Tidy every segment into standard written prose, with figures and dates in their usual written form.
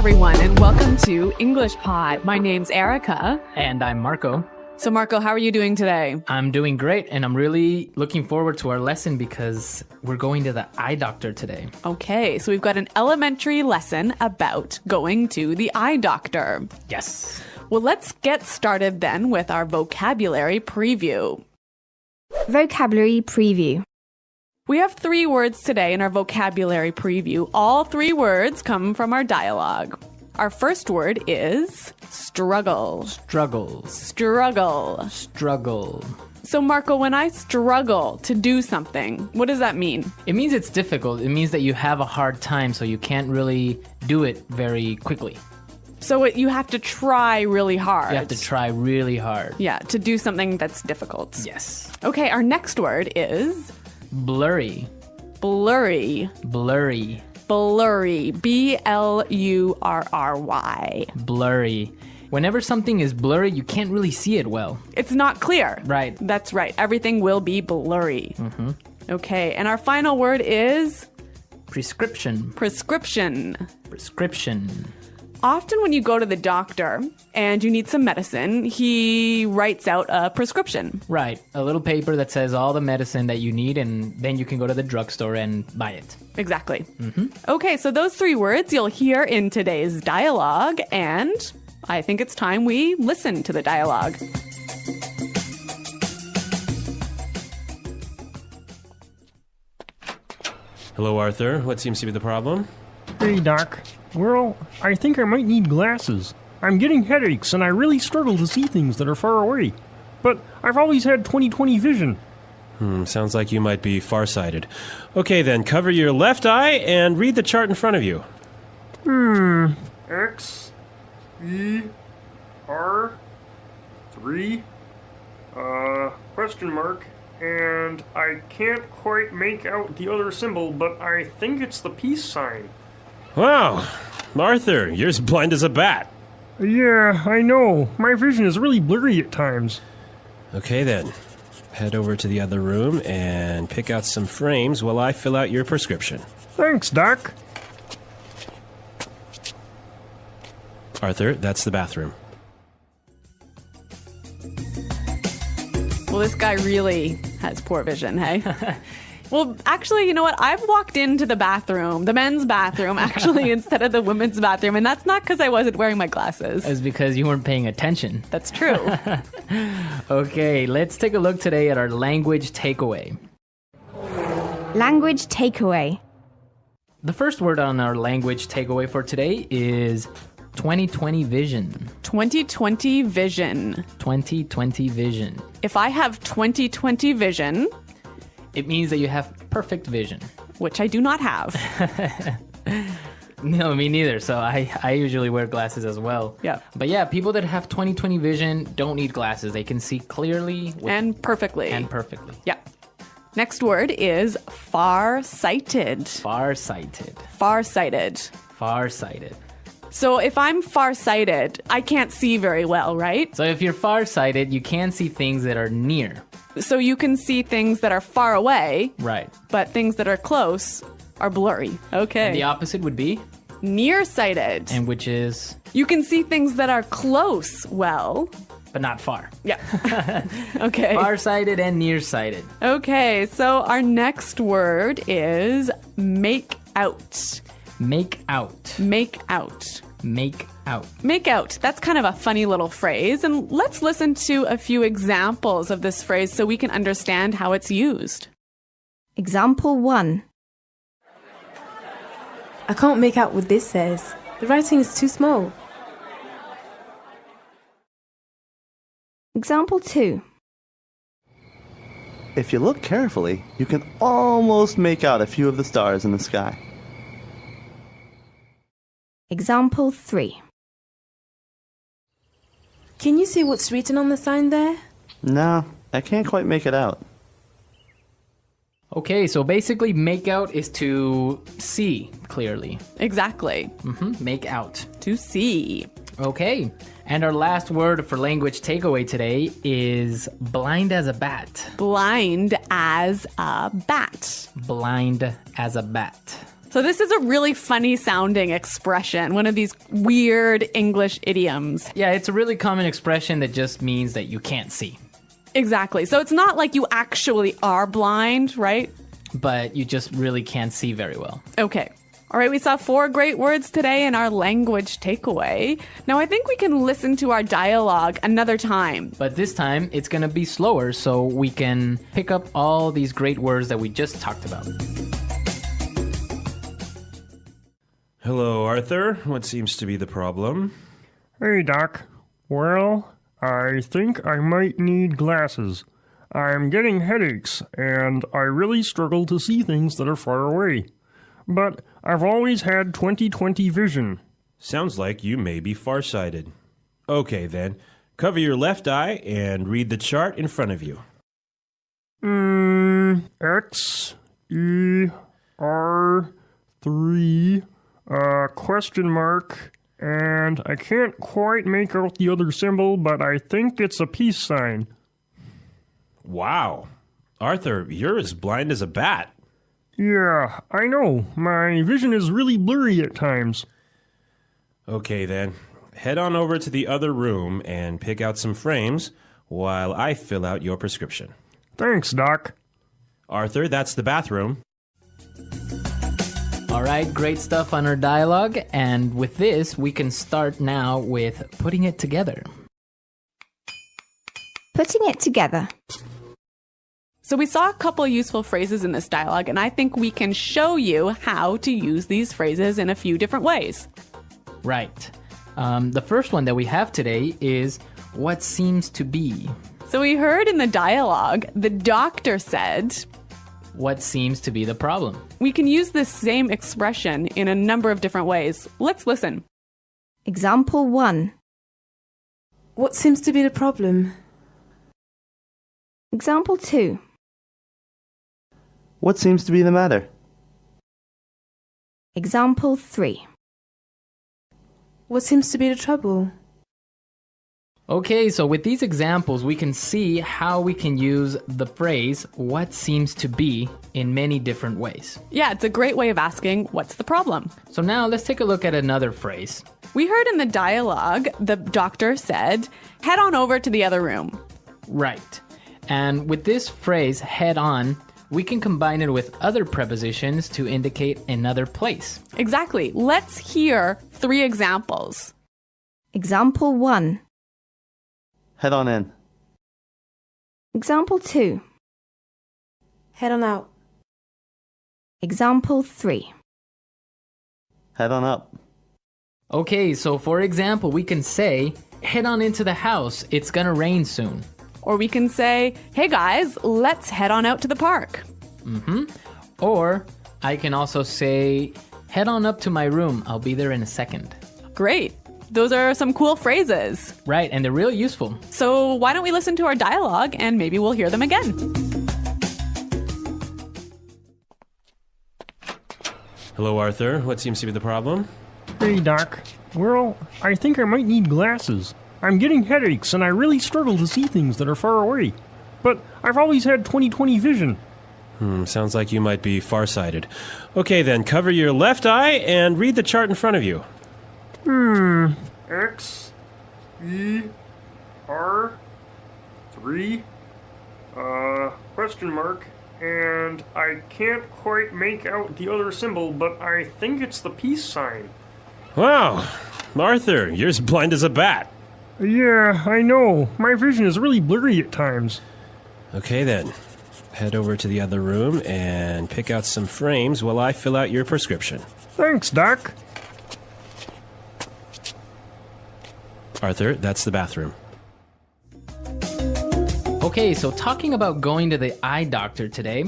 everyone, and welcome to English Pod. My name's Erica. And I'm Marco. So, Marco, how are you doing today? I'm doing great, and I'm really looking forward to our lesson because we're going to the eye doctor today. Okay, so we've got an elementary lesson about going to the eye doctor. Yes. Well, let's get started then with our vocabulary preview. Vocabulary preview. We have 3 words today in our vocabulary preview. All 3 words come from our dialogue. Our first word is struggle. Struggle. Struggle. Struggle. So, Marco, when I struggle to do something, what does that mean? It means it's difficult. It means that you have a hard time, so you can't really do it very quickly. So you have to try really hard. You have to try really hard. Yeah, to do something that's difficult. Yes. Okay, our next word is blurry. Blurry. Blurry. Blurry. B-L-U-R-R-Y. Blurry. Whenever something is blurry, you can't really see it well. It's not clear. Right. That's right. Everything will be blurry. Mm-hmm. Okay, and our final word is prescription. Prescription. Prescription. Often when you go to the doctor and you need some medicine, he writes out a prescription. Right. A little paper that says all the medicine that you need, and then you can go to the drugstore and buy it. Exactly. Mm-hmm. Okay, so those 3 words you'll hear in today's dialogue, and I think it's time we listen to the dialogue. Hello, Arthur. What seems to be the problem? Hey, Doc. Well, I think I might need glasses. I'm getting headaches, and I really struggle to see things that are far away. But I've always had 20/20 vision. Sounds like you might be farsighted. Okay, then, cover your left eye and read the chart in front of you. X, E, R, 3, question mark, and I can't quite make out the other symbol, but I think it's the peace sign. Wow, Arthur, you're as blind as a bat. Yeah, I know. My vision is really blurry at times. Okay, then. Head over to the other room and pick out some frames while I fill out your prescription. Thanks, Doc. Arthur, that's the bathroom. Well, this guy really has poor vision, hey? Well, actually, you know what? I've walked into the bathroom, the men's bathroom, actually, instead of the women's bathroom, and that's not because I wasn't wearing my glasses. It's because you weren't paying attention. That's true. Okay, let's take a look today at our language takeaway. Language takeaway. The first word on our language takeaway for today is 20/20 vision. 20/20 vision. 20/20 vision. If I have 20/20 vision, it means that you have perfect vision. Which I do not have. No, me neither. So I usually wear glasses as well. Yeah. But yeah, people that have 20/20 vision don't need glasses. They can see clearly. And perfectly. And perfectly. Yeah. Next word is far-sighted. Far-sighted. Far-sighted. Far-sighted. So if I'm far-sighted, I can't see very well, right? So if you're far-sighted, you can see things that are near. So you can see things that are far away. Right. But things that are close are blurry. Okay. And the opposite would be? Nearsighted. And which is? You can see things that are close well. But not far. Yeah. Okay. Far-sighted and nearsighted. Okay, so our next word is make out. Make out. Make out. Make out. Make out. That's kind of a funny little phrase. And let's listen to a few examples of this phrase so we can understand how it's used. Example 1. I can't make out what this says. The writing is too small. Example 2. If you look carefully, you can almost make out a few of the stars in the sky. Example 3. Can you see what's written on the sign there? No, I can't quite make it out. Okay, so basically make out is to see clearly. Exactly. Make out. To see. Okay, and our last word for language takeaway today is blind as a bat. Blind as a bat. Blind as a bat. So this is a really funny sounding expression, one of these weird English idioms. Yeah, it's a really common expression that just means that you can't see. Exactly. So it's not like you actually are blind, right? But you just really can't see very well. Okay. All right, we saw 4 great words today in our language takeaway. Now I think we can listen to our dialogue another time. But this time, it's going to be slower so we can pick up all these great words that we just talked about. Hello, Arthur. What seems to be the problem? Hey, Doc. Well, I think I might need glasses. I'm getting headaches, and I really struggle to see things that are far away. But I've always had 20/20 vision. Sounds like you may be farsighted. Okay, then. Cover your left eye and read the chart in front of you. X, E, R, 3, question mark, and I can't quite make out the other symbol, but I think it's a peace sign. Wow. Arthur, you're as blind as a bat. Yeah, I know. My vision is really blurry at times. Okay, then. Head on over to the other room and pick out some frames while I fill out your prescription. Thanks, Doc. Arthur, that's the bathroom. All right, great stuff on our dialogue. And with this, we can start now with putting it together. Putting it together. So we saw a couple useful phrases in this dialogue, and I think we can show you how to use these phrases in a few different ways. Right. The first one that we have today is what seems to be. So we heard in the dialogue, the doctor said, What seems to be the problem? we can use this same expression in a number of different ways. Let's listen. Example 1. What seems to be the problem? Example 2. What seems to be the matter? Example 3. What seems to be the trouble? Okay, so with these examples, we can see how we can use the phrase what seems to be in many different ways. Yeah, it's a great way of asking, what's the problem? So now let's take a look at another phrase. We heard in the dialogue, the doctor said, head on over to the other room. Right. And with this phrase, head on, we can combine it with other prepositions to indicate another place. Exactly. Let's hear 3 examples. Example 1. Head on in. Example 2. Head on out. Example 3. Head on up. Okay, so for example, we can say, head on into the house, it's gonna rain soon. Or we can say, hey guys, let's head on out to the park. Or I can also say, head on up to my room, I'll be there in a second. Great. Those are some cool phrases. Right, and they're real useful. So why don't we listen to our dialogue and maybe we'll hear them again. Hello, Arthur. What seems to be the problem? Hey, Doc. Well, I think I might need glasses. I'm getting headaches, and I really struggle to see things that are far away. But I've always had 20/20 vision. Sounds like you might be farsighted. Okay, then. Cover your left eye and read the chart in front of you. X, E, R, 3, question mark, and I can't quite make out the other symbol, but I think it's the peace sign. Wow. Arthur, you're as blind as a bat. Yeah, I know. My vision is really blurry at times. Okay, then. Head over to the other room and pick out some frames while I fill out your prescription. Thanks, Doc. Arthur, that's the bathroom. Okay, so talking about going to the eye doctor today,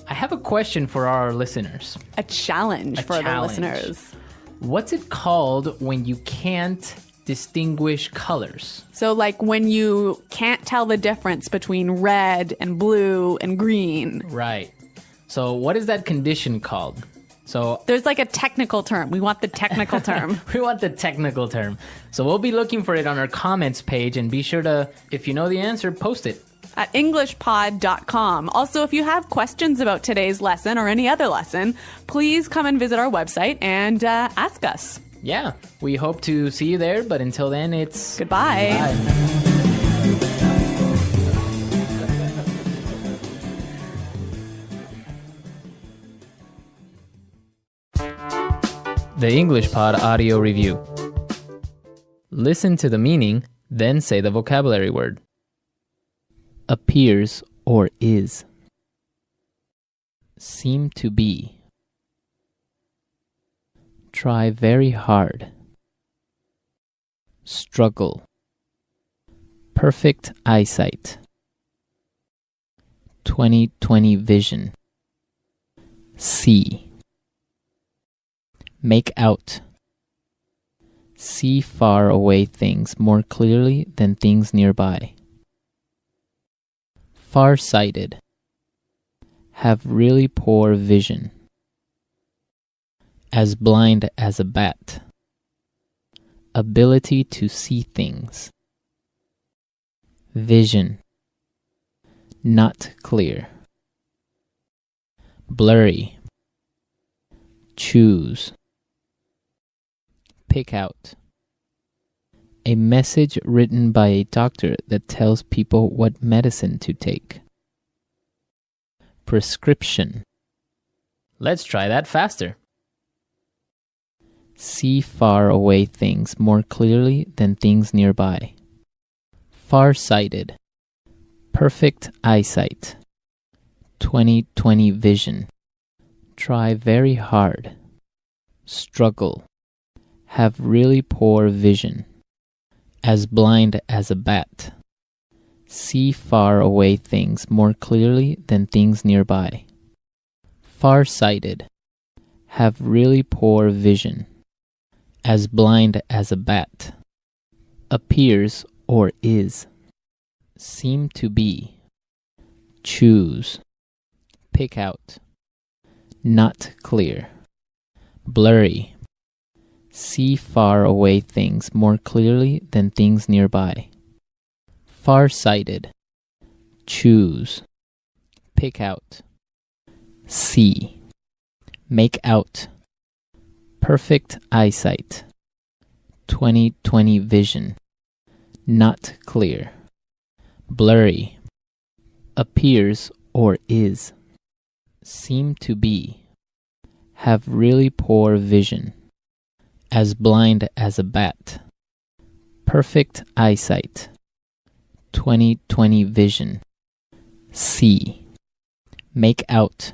I have a question for our listeners. A challenge for challenge. the listeners. What's it called when you can't distinguish colors? So like when you can't tell the difference between red and blue and green. Right. So what is that condition called? So There's like a technical term. We want the technical term. we want the technical term. So we'll be looking for it on our comments page, and be sure to, if you know the answer, post it. at englishpod.com. Also, if you have questions about today's lesson or any other lesson, please come and visit our website and ask us. Yeah, we hope to see you there, but until then, it's Goodbye. The English Pod Audio Review. Listen to the meaning, then say the vocabulary word. Appears or is. Seem to be. Try very hard. Struggle. Perfect eyesight. 20/20 vision. See. Make out. See far away things more clearly than things nearby. Far-sighted. Have really poor vision. As blind as a bat. Ability to see things. Vision. Not clear. Blurry. Choose. Pick out. A message written by a doctor that tells people what medicine to take. Prescription. Let's try that faster. See far away things more clearly than things nearby. Far-sighted. Perfect eyesight. 20/20 vision. Try very hard. Struggle. Have really poor vision. As blind as a bat. See far away things more clearly than things nearby. Far-sighted. Have really poor vision. As blind as a bat. Appears or is. Seem to be. Choose. Pick out. Not clear. Blurry. See far away things more clearly than things nearby. Far-sighted. Choose. Pick out. See. Make out. Perfect eyesight. 20/20 vision. Not clear. Blurry. Appears or is. Seem to be. Have really poor vision. As blind as a bat. Perfect eyesight. 20/20 vision. See. Make out.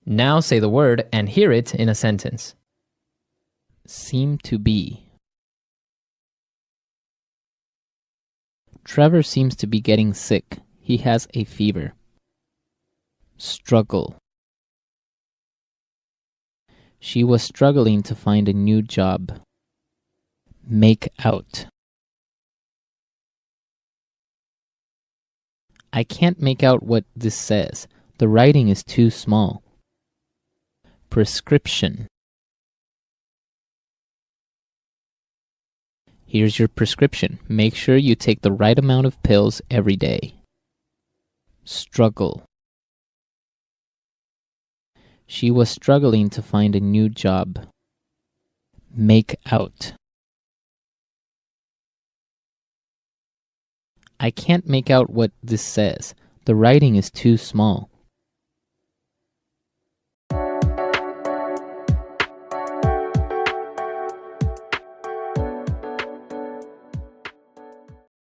Now say the word and hear it in a sentence. Seem to be. Trevor seems to be getting sick. He has a fever. Struggle. She was struggling to find a new job. Make out. I can't make out what this says. The writing is too small. Prescription. Here's your prescription. Make sure you take the right amount of pills every day. Struggle. She was struggling to find a new job. Make out. I can't make out what this says. The writing is too small.